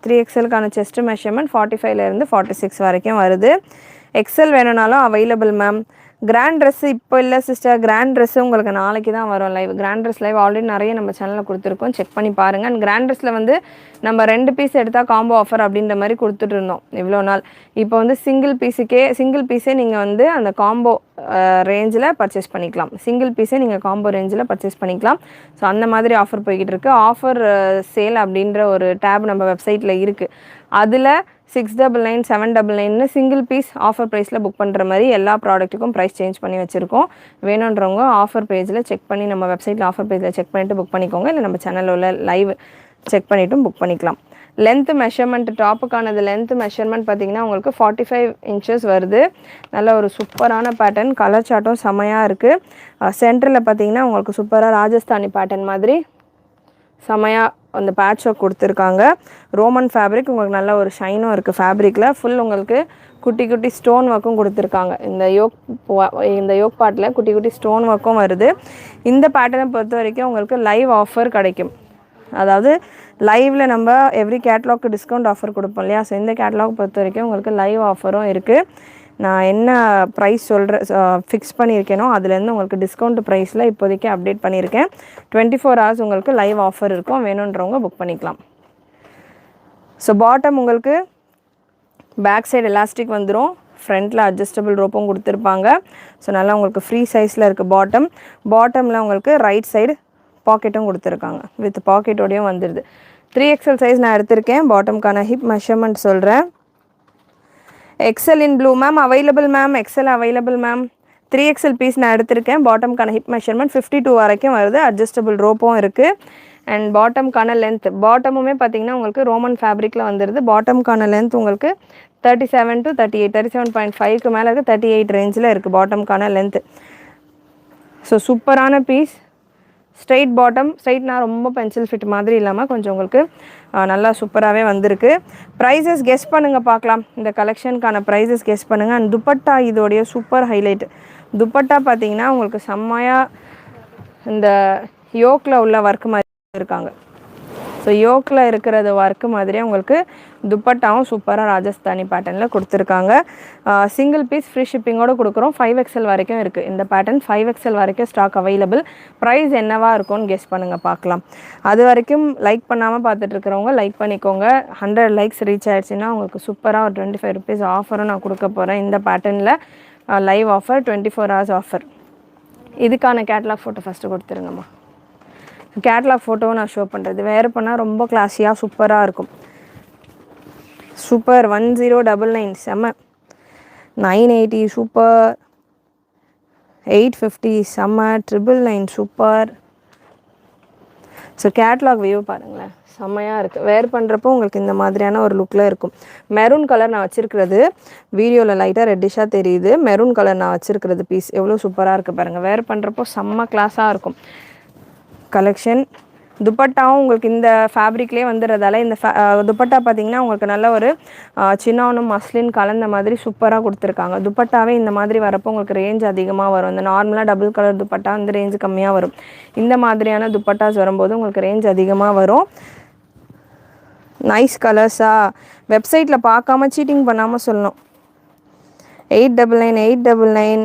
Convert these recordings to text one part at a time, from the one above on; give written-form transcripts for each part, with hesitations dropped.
3XLக்கான chest measurement 45லேருந்து 46 வரைக்கும் வருது. XL வேணும்னாலும் அவைலபிள் மேம். கிராண்ட் ட்ரெஸ்ஸு இப்போ இல்லை சிஸ்டர். கிராண்ட் ட்ரெஸ்ஸு உங்களுக்கு நாளைக்கு தான் வரும் live. Grand dress live already நிறைய நம்ம சேனலில் கொடுத்துருக்கோம், செக் பண்ணி பாருங்கள். அண்ட் கிராண்ட் ட்ரெஸ்ஸில் வந்து நம்ம 2 பீஸ் எடுத்தால் காம்போ ஆஃபர் அப்படின்ற மாதிரி கொடுத்துட்டு இருந்தோம் இவ்வளோ நாள். இப்போ வந்து சிங்கிள் பீஸே நீங்கள் வந்து அந்த காம்போ ரேஞ்சில் பர்ச்சேஸ் பண்ணிக்கலாம். சிங்கிள் பீஸே நீங்கள் காம்போ ரேஞ்சில் பர்ச்சேஸ் பண்ணிக்கலாம். ஸோ அந்த மாதிரி ஆஃபர் போய்கிட்டு இருக்குது. ஆஃபர் சேல் அப்படின்ற ஒரு டேப் நம்ம வெப்சைட்டில் இருக்குது. அதில் 699 799 சிங்கிள் பீஸ் ஆஃபர் ப்ரைஸில் புக் பண்ணுற மாதிரி எல்லா ப்ராடக்ட்டுக்கும் ப்ரைஸ் சேஞ்ச் பண்ணி வச்சுருக்கோம். வேணுன்றவங்க ஆஃபர் பேஜில் செக் பண்ணி நம்ம வெப்சைட்டில் ஆஃபர் பேஜில் செக் பண்ணிவிட்டு புக் பண்ணிக்கோங்க. இல்லை நம்ம சேனலில் உள்ள லைவ் செக் பண்ணிவிட்டும் புக் பண்ணிக்கலாம். லென்த் மெஷர்மெண்ட், டாப்புக்கானது லென்த் மெஷர்மெண்ட் பார்த்திங்கன்னா உங்களுக்கு 45 இன்ச்சஸ் வருது. நல்ல ஒரு சூப்பரான பேட்டர்ன், கலர் சார்ட்டும் செமையாக இருக்குது. சென்டரில் பார்த்திங்கன்னா உங்களுக்கு சூப்பராக ராஜஸ்தானி பேட்டர்ன் மாதிரி செமையாக அந்த பேட்ச் ஒர்க் கொடுத்துருக்காங்க. ரோமன் ஃபேப்ரிக், உங்களுக்கு நல்ல ஒரு ஷைனும் இருக்குது ஃபேப்ரிக்கில். ஃபுல் உங்களுக்கு குட்டி குட்டி ஸ்டோன் ஒர்க்கும் கொடுத்துருக்காங்க. இந்த யோக் பார்ட்டில் குட்டி குட்டி ஸ்டோன் ஒர்க்கும் வருது. இந்த பேட்டர்னை பொறுத்த வரைக்கும் உங்களுக்கு லைவ் ஆஃபர் கிடைக்கும். அதாவது லைவில் நம்ம எவ்ரி கேட்லாக்கு டிஸ்கவுண்ட் ஆஃபர் கொடுப்போம் இல்லையா. ஸோ இந்த கேட்லாக் பொறுத்த வரைக்கும் உங்களுக்கு லைவ் ஆஃபரும் இருக்குது. நான் என்ன ப்ரைஸ் ஃபிக்ஸ் பண்ணியிருக்கேனோ அதுலேருந்து உங்களுக்கு டிஸ்கவுண்ட் ப்ரைஸில் இப்போதைக்கு அப்டேட் பண்ணியிருக்கேன். 24 hours உங்களுக்கு லைவ் ஆஃபர் இருக்கும். வேணுன்றவங்க புக் பண்ணிக்கலாம். ஸோ பாட்டம் உங்களுக்கு பேக் சைடு எலாஸ்டிக் வந்துடும். ஃப்ரண்ட்டில் அட்ஜஸ்டபிள் ரோப்பும் கொடுத்துருப்பாங்க. ஸோ நல்லா உங்களுக்கு ஃப்ரீ சைஸில் இருக்குது பாட்டமில் உங்களுக்கு ரைட் சைடு பாக்கெட்டும் கொடுத்துருக்காங்க. வித் பாக்கெட்டோடையும் வந்துடுது. 3XL சைஸ் நான் எடுத்திருக்கேன். பாட்டம்க்கான ஹிப் மெஷர்மெண்ட் சொல்கிறேன். XL in blue ma'am available ma'am. XL available ma'am. 3XL piece நான் எடுத்திருக்கேன். பாட்டம்க்கான ஹிப் மெஷர்மெண்ட் 52 வரைக்கும் வருது. அட்ஜஸ்டபிள் ரோப்பும் இருக்குது. அண்ட் பாட்டம்க்கான லென்த், பாட்டமுமே பார்த்தீங்கன்னா உங்களுக்கு ரோமன் ஃபேப்ரிக்கில் வந்துடுது. பாட்டம்க்கான லென்த் உங்களுக்கு 37 to 38, 37.5க்கு மேலே இருக்குது. 38 ரேஞ்சில் இருக்குது பாட்டம்க்கான லென்த்து. ஸோ சூப்பரான பீஸ். ஸ்ட்ரைட் பாட்டம், ஸ்ட்ரைட்னா ரொம்ப பென்சில் ஃபிட் மாதிரி இல்லாமல் கொஞ்சம் உங்களுக்கு நல்லா சூப்பராகவே வந்திருக்கு. ப்ரைஸஸ் கெஸ் பண்ணுங்கள் பார்க்கலாம். இந்த கலெக்ஷனுக்கான ப்ரைஸஸ் கெஸ் பண்ணுங்கள். அண்ட் துப்பட்டா இதோடைய சூப்பர் ஹைலைட். துப்பட்டா பார்த்தீங்கன்னா உங்களுக்கு செம்மையாக இந்த யோக்கில் உள்ள ஒர்க் மாதிரி இருக்காங்க. ஸோ யோக்கில் இருக்கிறது ஒர்க்கு மாதிரியே உங்களுக்கு துப்பட்டாவும் சூப்பராக ராஜஸ்தானி பேட்டர்னில் கொடுத்துருக்காங்க. சிங்கிள் பீஸ் ஃப்ரீ ஷிப்பிங்கோடு கொடுக்குறோம். 5XL வரைக்கும் இருக்குது இந்த பேட்டர்ன். 5XL வரைக்கும் ஸ்டாக் அவைலபிள். ப்ரைஸ் என்னவாக இருக்கும்னு கெஸ் பண்ணுங்கள் பார்க்கலாம். அது வரைக்கும் லைக் பண்ணாமல் பார்த்துட்ருக்கிறவங்க லைக் பண்ணிக்கோங்க. 100 லைக்ஸ் ரீச் ஆகிடுச்சின்னா உங்களுக்கு சூப்பராக ஒரு 25 rupees ஆஃபரும் நான் கொடுக்க போகிறேன். இந்த பேட்டர்னில் லைவ் ஆஃபர், 24 hours ஆஃபர். இதுக்கான கேட்லாக் ஃபோட்டோ ஃபஸ்ட்டு கொடுத்துருங்கம்மா. கேட்லாக் ஃபோட்டோவும் நான் ஷோ பண்ணுறது. வேறு பண்ணால் ரொம்ப கிளாஸியாக சூப்பராக இருக்கும். சூப்பர். 1099 செம்ம. 980 சூப்பர். 850 செம்ம. 999 சூப்பர். ஸோ கேட்லாக் வியூ பாருங்களேன், செம்மையாக இருக்குது. வேர் பண்ணுறப்போ உங்களுக்கு இந்த மாதிரியான ஒரு லுக்கில் இருக்கும். மெரூன் கலர் நான் வச்சுருக்கிறது வீடியோவில் லைட்டாக ரெட்டிஷாக தெரியுது. மெரூன் கலர் நான் வச்சுருக்கிறது பீஸ் எவ்வளோ சூப்பராக இருக்குது பாருங்கள். வேர் பண்ணுறப்போ செம்ம கிளாஸாக இருக்கும் கலெக்ஷன். துப்பட்டாவும் உங்களுக்கு இந்த ஃபேப்ரிக்லேயே வந்துடுறதால இந்த துப்பட்டா பார்த்திங்கன்னா உங்களுக்கு நல்ல ஒரு சின்னானும் மஸ்லின் கலந்த மாதிரி சூப்பராக கொடுத்துருக்காங்க. துப்பட்டாவே இந்த மாதிரி வரப்போ உங்களுக்கு ரேஞ்ச் அதிகமாக வரும். இந்த நார்மலாக டபுள் கலர் துப்பட்டா அந்த ரேஞ்சு கம்மியாக வரும். இந்த மாதிரியான துப்பட்டாஸ் வரும்போது உங்களுக்கு ரேஞ்ச் அதிகமாக வரும். நைஸ் கலர்ஸாக. வெப்சைட்டில் பார்க்காம சீட்டிங் பண்ணாமல் சொல்லணும். 899 899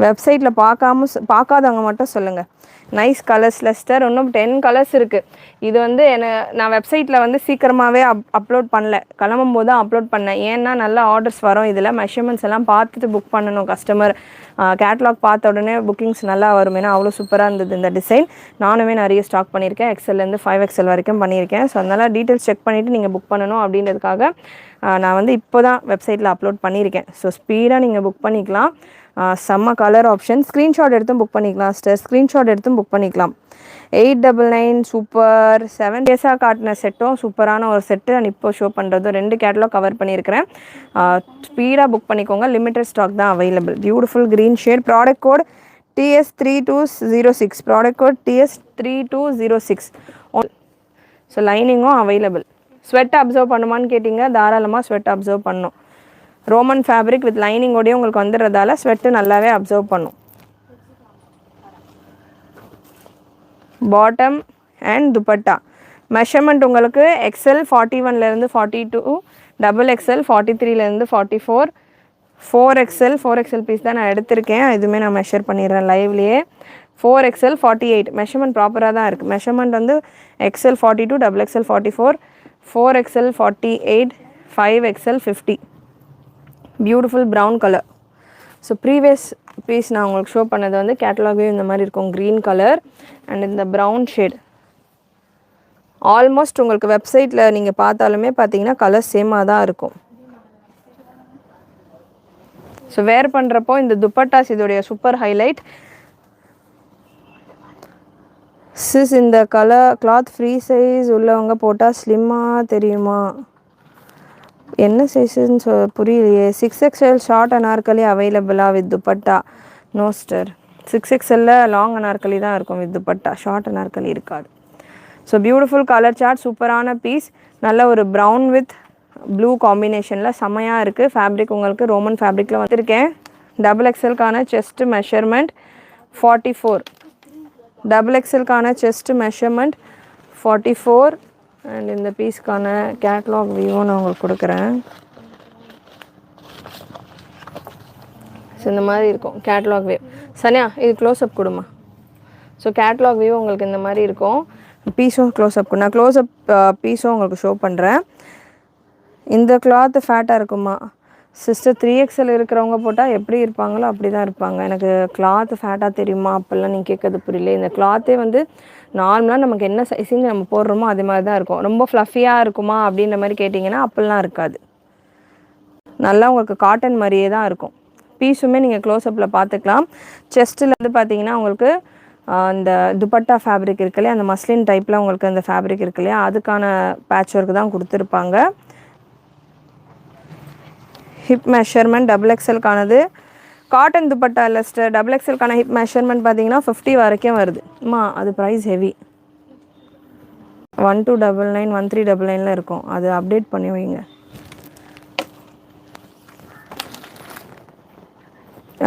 வெப்சைட்டில் பார்க்காதவங்க மட்டும் சொல்லுங்கள். நைஸ் கலர்ஸ் லெஸ்டர். இன்னும் 10 கலர்ஸ் இருக்குது. இது வந்து நான் வெப்சைட்டில் வந்து சீக்கிரமாகவே அப்லோட் பண்ணல, கிளம்பும் போது தான் அப்லோட் பண்ணேன். ஏன்னா நல்ல ஆர்டர்ஸ் வரும். இதில் மெஷர்மெண்ட்ஸ் எல்லாம் பார்த்துட்டு புக் பண்ணணும் கஸ்டமர். கேட்லாக் பார்த்த உடனே புக்கிங்ஸ் நல்லா வரும். ஏன்னா அவ்வளோ சூப்பராக இருந்தது இந்த டிசைன். நானுமே நிறைய ஸ்டாக் பண்ணியிருக்கேன். எக்ஸல்லேருந்து 5XL வரைக்கும் பண்ணியிருக்கேன். ஸோ அதனால் டீட்டெயில்ஸ் செக் பண்ணிவிட்டு நீங்கள் புக் பண்ணணும் அப்படின்றதுக்காக நான் வந்து இப்போ தான் வெப்சைட்டில் அப்லோட் பண்ணியிருக்கேன். ஸோ ஸ்பீடாக நீங்கள் புக் பண்ணிக்கலாம். செம்ம கலர் ஆப்ஷன். ஸ்க்ரீன்ஷாட் எடுத்தும் புக் பண்ணிக்கலாம் சிஸ்டர். ஸ்க்ரீன்ஷாட் எடுத்தும் புக் பண்ணிக்கலாம். 899 சூப்பர். 7 டேஸாக காட்டின செட்டும் சூப்பரான ஒரு செட்டு. நான் இப்போ ஷோ பண்ணுறதும் 2 கேட்டலாக் கவர் பண்ணியிருக்கிறேன். ஸ்பீடாக புக் பண்ணிக்கோங்க. லிமிட்டட் ஸ்டாக் தான் available. Beautiful green shade. Product code TS3206. Product code TS3206. So லைனிங்கும் அவைலபிள். ஸ்வெட் அப்சர்வ் பண்ணுமான்னு கேட்டிங்க. தாராளமாக ஸ்வெட் அப்சர்வ் பண்ணும். ரோமன் ஃபேப்ரிக் வித் லைனிங்கோடையும் உங்களுக்கு வந்துடுறதால ஸ்வெட்டு நல்லாவே அப்சர்வ் பண்ணும். பாட்டம் அண்ட் துப்பட்டா மெஷர்மெண்ட் உங்களுக்கு எக்ஸ்எல் 41லேருந்து 42, டபுள் எக்ஸ்எல் 43லேருந்து 44, 4XL பீஸ் தான் நான் எடுத்திருக்கேன். இதுவுமே நான் மெஷர் பண்ணிடுறேன் லைவ்லேயே. 4XL 48 மெஷர்மெண்ட் ப்ராப்பராக தான் இருக்குது. மெஷர்மெண்ட் வந்து XL 42, double XL 44, 4XL 48, 5XL 50. Beautiful brown colour. So previous piece நான் உங்களுக்கு ஷோ பண்ணது வந்து கேட்டலாகவே இந்த மாதிரி இருக்கும், க்ரீன் கலர் அண்ட் இந்த ப்ரௌன் ஷேட். ஆல்மோஸ்ட் உங்களுக்கு வெப்சைட்டில் நீங்கள் பார்த்தாலுமே பார்த்தீங்கன்னா கலர் சேமாக தான் இருக்கும். ஸோ வேர் பண்ணுறப்போ இந்த துப்பட்டாஸ் இதோடைய சூப்பர் ஹைலைட். சிஸ் இந்த கலர் கிளாத் ஃப்ரீ சைஸ் உள்ளவங்க போட்டால் ஸ்லிம்மாக தெரியுமா? என்ன சைஸுன்னு புரியலையே. 6XL ஷார்ட் அனார்கலி அவைலபிளாக வித் துப்பட்டா? நோ ஸ்டர். 6XL லாங் அனார்கலி தான் இருக்கும் வித் துப்பட்டா, ஷார்ட் அனார்கலி இருக்காது. ஸோ பியூட்டிஃபுல் கலர் சார்ட், சூப்பரான பீஸ். நல்ல ஒரு ப்ரௌன் வித் ப்ளூ காம்பினேஷனில் செம்மையாக இருக்குது. ஃபேப்ரிக் உங்களுக்கு ரோமன் ஃபேப்ரிக்கில் வந்துருக்கேன். டபுள் எக்ஸ்எல்கான செஸ்ட்டு மெஷர்மெண்ட் 44, டபுள் எக்ஸ்எல்கான செஸ்ட்டு மெஷர்மெண்ட் 44. அண்ட் இந்த பீஸ்க்கான கேட்லாக் வியூவும் நான் உங்களுக்கு கொடுக்குறேன். ஸோ இந்த மாதிரி இருக்கும் கேட்லாக் வியூ. சனியா இது க்ளோஸ்அப் கொடுமா. ஸோ கேட்லாக் வியூ உங்களுக்கு இந்த மாதிரி இருக்கும். பீஸும் க்ளோஸ்அப் நான் க்ளோஸ்அப் பீஸும் உங்களுக்கு ஷோ பண்ணுறேன். இந்த கிளாத்து ஃபேட்டாக இருக்குமா சிஸ்டர்? 3XL இருக்கிறவங்க போட்டால் எப்படி இருப்பாங்களோ அப்படி தான் இருப்பாங்க. எனக்கு கிளாத்து ஃபேட்டாக தெரியுமா அப்போல்லாம் நீங்கள் கேட்கறது புரியல. இந்த கிளாத்தே வந்து நார்மலாக நமக்கு என்ன சைஸிங் நம்ம போடுறோமோ அதே மாதிரி தான் இருக்கும். ரொம்ப ஃப்ளஃபியாக இருக்குமா அப்படின்ற மாதிரி கேட்டிங்கன்னா அப்படிலாம் இருக்காது. நல்லா உங்களுக்கு காட்டன் மாதிரியே தான் இருக்கும். பீஸுமே நீங்கள் க்ளோஸ்அப்பில் பார்த்துக்கலாம். செஸ்ட்டில் வந்து பார்த்தீங்கன்னா உங்களுக்கு அந்த துப்பட்டா ஃபேப்ரிக் இருக்கு இல்லையா, அந்த மஸ்லின் டைப்பில் உங்களுக்கு அந்த ஃபேப்ரிக் இருக்கு இல்லையா, அதுக்கான பேட்ச் ஒர்க் தான் கொடுத்துருப்பாங்க. ஹிப் மெஷர்மெண்ட் டபுள் எக்ஸ்எல்கானது காட்டன் துப்பட்டா இல்லை சிஸ்டர். டபுள் எக்ஸ்எல்கான ஹிப் மெஷர்மெண்ட் பார்த்தீங்கன்னா 50 வரைக்கும் வருது. அது ப்ரைஸ் ஹெவி. 1299, 1399 இருக்கும். அது அப்டேட் பண்ணி வைங்க.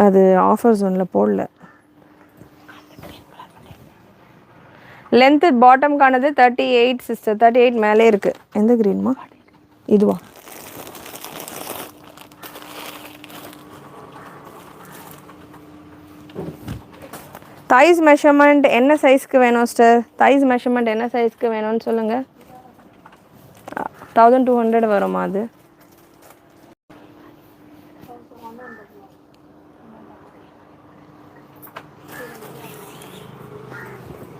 அது ஆஃபர் ஜோனில் போடல. Length பாட்டம்கானது 38 sister. 38 மேலே இருக்குது. எந்த க்ரீன்மா? இதுவா? தைஸ் மெஷர்மெண்ட் என்ன சைஸ்க்கு வேணும் சிஸ்டர்? தைஸ் மெஷர்மெண்ட் என்ன சைஸ்க்கு வேணும்னு சொல்லுங்கள். 1200 வருமா அது?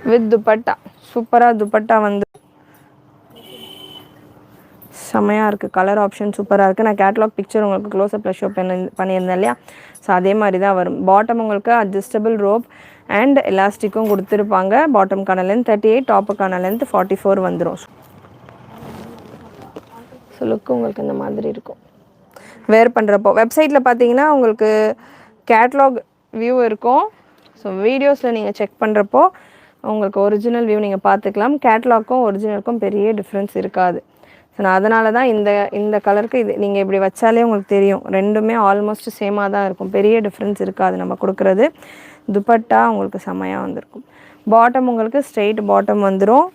வித் துப்பட்டா. சூப்பராக துப்பட்டா வந்து செம்மையாக இருக்குது. கலர் ஆப்ஷன் சூப்பராக இருக்குது. நான் கேட்லாக் பிக்சர் உங்களுக்கு க்ளோஸ்அப்பில் ஷோ பண்ணியிருந்தேன் இல்லையா, ஸோ அதே மாதிரி தான் வரும். பாட்டம் உங்களுக்கு அட்ஜஸ்டபிள் ரோப் அண்ட் எலாஸ்டிக்கும் கொடுத்துருப்பாங்க. பாட்டம்கான லென்த் 38, டாப்புக்கான லென்த் 44 வந்துடும். ஸோ லுக்கு உங்களுக்கு இந்த மாதிரி இருக்கும் வேர் பண்ணுறப்போ. வெப்சைட்டில் பார்த்தீங்கன்னா உங்களுக்கு கேட்லாக் வியூ இருக்கும். ஸோ வீடியோஸில் நீங்கள் செக் பண்ணுறப்போ உங்களுக்கு ஒரிஜினல் வியூ நீங்கள் பார்த்துக்கலாம். கேட்லாக்கும் ஒரிஜினலுக்கும் பெரிய டிஃப்ரென்ஸ் இருக்காது. ஸோ நான் அதனால தான் இந்த கலருக்கு இது நீங்கள் இப்படி வச்சாலே உங்களுக்கு தெரியும், ரெண்டுமே ஆல்மோஸ்ட் சேமாக தான் இருக்கும். பெரிய டிஃப்ரென்ஸ் இருக்காது நம்ம கொடுக்குறது. துப்பட்டா உங்களுக்கு செம்மையாக வந்திருக்கும். பாட்டம் உங்களுக்கு ஸ்ட்ரெயிட் பாட்டம் வந்துடும்.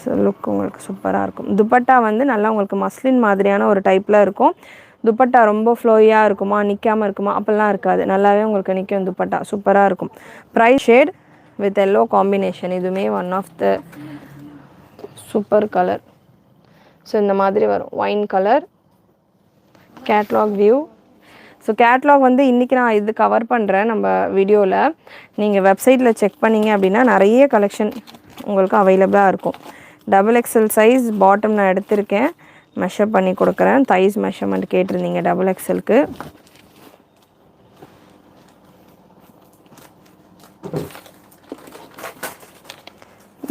ஸோ லுக் உங்களுக்கு சூப்பராக இருக்கும். துப்பட்டா வந்து நல்லா உங்களுக்கு மஸ்லின் மாதிரியான ஒரு டைப்பில் இருக்கும். துப்பட்டா ரொம்ப ஃப்ளோயாக இருக்குமா, நிற்காமல் இருக்குமா அப்படிலாம் இருக்காது. நல்லாவே உங்களுக்கு நிற்கும் துப்பட்டா. சூப்பராக இருக்கும். Price shade with yellow combination. இதுவுமே one of the super colour. So இந்த மாதிரி வரும் wine colour. Catalogue view. So catalogue வந்து இன்றைக்கி நான் இது கவர் பண்ணுறேன் நம்ம வீடியோவில். நீங்கள் வெப்சைட்டில் செக் பண்ணிங்க அப்படின்னா நிறைய கலெக்ஷன் உங்களுக்கு அவைலபிளாக இருக்கும். டபுள் எக்ஸ்எல் சைஸ் பாட்டம் நான் எடுத்திருக்கேன், மெஷர் பண்ணி கொடுக்குறேன். தைஸ் மெஷர்மெண்ட் கேட்டிருந்தீங்க டபுள் எக்ஸ்எல்க்கு.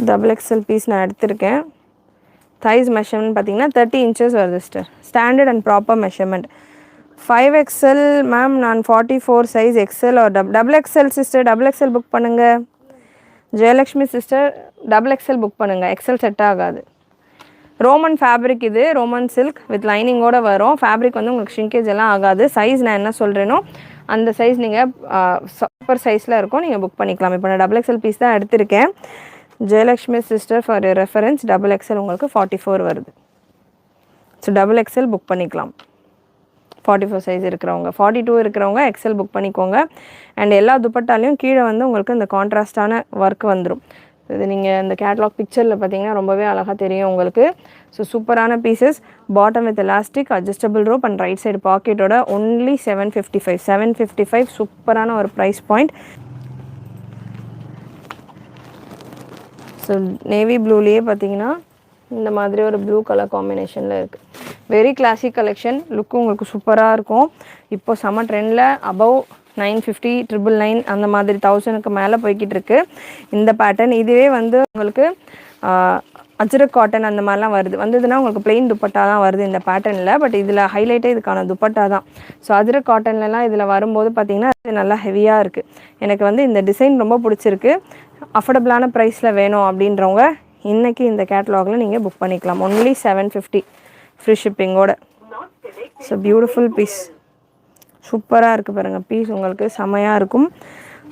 டபுள் எக்ஸ்எல் பீஸ் நான் எடுத்திருக்கேன். தைஸ் மெஷர்மெண்ட் பார்த்தீங்கன்னா 30 inches வருது sister. Standard and proper measurement. 5XL ma'am, நான் 44 சைஸ் எக்ஸ்எல் ஒரு double XL sister. Double XL book பண்ணுங்கள். Jayalakshmi sister double XL book பண்ணுங்கள். எக்ஸ்எல் செட் ஆகாது. ரோமன் ஃபேப்ரிக் இது, ரோமன் சில்க் வித் லைனிங்கோடு வரும். ஃபேப்ரிக் வந்து உங்களுக்கு ஷ்ரிங்கேஜ் எல்லாம் ஆகாது. சைஸ் நான் என்ன சொல்கிறேனோ அந்த சைஸ் நீங்கள் சூப்பர் சைஸில் இருக்கும், நீங்கள் புக் பண்ணிக்கலாம். இப்போ நான் XXL பீஸ் தான் எடுத்திருக்கேன். Jayalakshmi sister for reference XXL உங்களுக்கு 44 வருது. ஸோ XXL புக் பண்ணிக்கலாம். 44 சைஸ் இருக்கிறவங்க, 42 இருக்கிறவங்க XL புக் பண்ணிக்கோங்க. அண்ட் எல்லா துப்பட்டாலையும் கீழே வந்து உங்களுக்கு இந்த கான்ட்ராஸ்டான ஒர்க் வந்துடும். இது நீங்கள் இந்த கேட்லாக் பிக்சரில் பார்த்தீங்கன்னா ரொம்பவே அழகாக தெரியும் உங்களுக்கு. ஸோ சூப்பரான pieces, bottom with elastic, adjustable rope and right side பாக்கெட்டோட ஒன்லி 755 சூப்பரான ஒரு ப்ரைஸ் பாயிண்ட். ஸோ நேவி ப்ளூலேயே பார்த்தீங்கன்னா இந்த மாதிரி ஒரு ப்ளூ கலர் காம்பினேஷனில் இருக்குது. வெரி கிளாசிக் கலெக்ஷன், லுக்கு உங்களுக்கு சூப்பராக இருக்கும். இப்போ செம்ம ட்ரெண்டில் அபவ் 950, 999 அந்த மாதிரி 1000க்கு மேலே போய்கிட்டு இருக்கு இந்த பேட்டர்ன். இதுவே வந்து உங்களுக்கு அஜ்ரக் காட்டன் அந்த மாதிரிலாம் வந்ததுன்னா உங்களுக்கு பிளெயின் துப்பட்டா தான் வருது இந்த பேட்டர்னில். பட் இதில் ஹைலைட்டே இதுக்கான துப்பட்டா தான். ஸோ அஜ்ரக் காட்டன்லலாம் இதில் வரும்போது பார்த்திங்கன்னா இது நல்லா ஹெவியாக இருக்குது. எனக்கு வந்து இந்த டிசைன் ரொம்ப பிடிச்சிருக்கு. அஃபோர்டபுளான ப்ரைஸில் வேணும் அப்படின்றவங்க இன்றைக்கி இந்த கேட்லாகில் நீங்கள் புக் பண்ணிக்கலாம். ஒன்லி 750 ஃப்ரீ ஷிப்பிங்கோட. ஸோ பியூட்டிஃபுல் பீஸ், சூப்பராக இருக்குது பாருங்கள். பீஸ் உங்களுக்கு செமையாக இருக்கும்.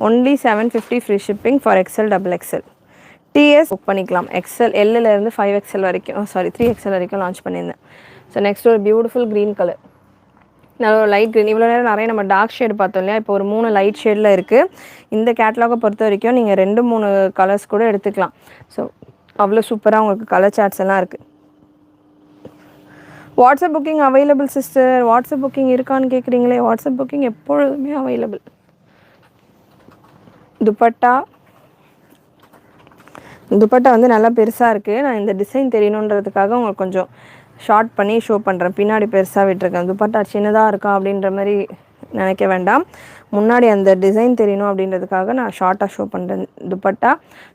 Only 750 free shipping for XL XXL. TS book பண்ணிக்கலாம். எல்லிருந்து 5XL வரைக்கும், 3XL வரைக்கும் லான்ச் பண்ணியிருந்தேன். ஸோ நெக்ஸ்ட் ஒரு பியூட்டிஃபுல் க்ரீன் கலர், நல்ல ஒரு லைட் க்ரீன். இவ்வளோ நேரம் நிறைய நம்ம டார்க் ஷேடு பார்த்தோம் இல்லையா, இப்போ ஒரு 3 லைட் ஷேடில் இருக்குது. இந்த கேட்லாகை பொறுத்த வரைக்கும் நீங்கள் 2-3 கலர்ஸ் கூட எடுத்துக்கலாம். ஸோ அவ்வளோ சூப்பராக உங்களுக்கு கலர் சார்ட்ஸ் எல்லாம் இருக்குது. WhatsApp booking available sister. WhatsApp booking இருக்கான்னு கேட்குறீங்களே, வாட்ஸ்அப் புக்கிங் எப்பொழுதுமே அவைலபிள். துப்பட்டா வந்து நல்லா பெருசாக இருக்குது. நான் இந்த டிசைன் தெரியணுன்றதுக்காக உங்களுக்கு கொஞ்சம் ஷார்ட் பண்ணி ஷோ பண்ணுறேன். பின்னாடி பெருசாக விட்டுருக்கேன். துப்பட்டா சின்னதாக இருக்கா அப்படின்ற மாதிரி நினைக்க வேண்டாம். முன்னாடி அந்த டிசைன் தெரியணும் அப்படின்றதுக்காக நான் ஷார்ட்டாக ஷோ பண்ணுறேன். துப்பட்டா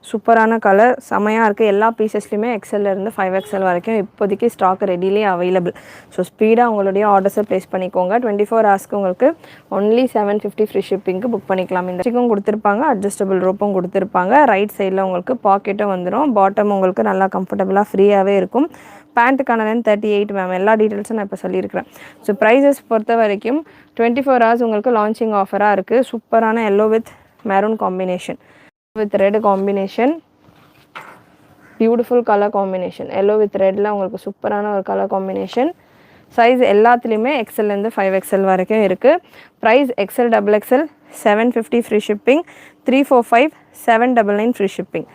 சூப்பரான கலர், செமையாக இருக்குது. எல்லா பீசஸ்லையுமே XLலேருந்து 5XL வரைக்கும் இப்போதைக்கு ஸ்டாக் ரெடிலே அவைலபிள். ஸோ ஸ்பீடாக உங்களுடைய ஆர்டர்ஸை ப்ளேஸ் பண்ணிக்கோங்க. 24 ஹவர்ஸ்க்கு உங்களுக்கு ஒன்லி 750 ஃப்ரீ ஷிப்பிங்க்கு புக் பண்ணிக்கலாம். இந்த சிக்கும் கொடுத்துருப்பாங்க, அட்ஜஸ்டபிள் ரோப்பும் கொடுத்துருப்பாங்க. ரைட் சைடில் உங்களுக்கு பாக்கெட்டும் வந்துடும். பாட்டம் உங்களுக்கு நல்லா கம்ஃபர்டபுளாக ஃப்ரீயாகவே இருக்கும். பேண்ட்டுக்கான லென்த் 38 மேம். எல்லா டீட்டெயில்ஸும் நான் இப்போ சொல்லியிருக்கிறேன். ஸோ ப்ரைஸஸ் பொறுத்த வரைக்கும் 24 ஹவர்ஸ் உங்களுக்கு லான்ச்சிங் ஆஃபராக இருக்குது. சூப்பரான yellow with maroon combination, with red combination, beautiful colour combination. Yellow with ரெட்டில் உங்களுக்கு சூப்பரான ஒரு கலர் காம்பினேஷன். சைஸ் எல்லாத்துலேயுமே XLலேருந்து 5XL வரைக்கும் இருக்குது. Price XL XXL 750 free shipping, 345 799 free shipping.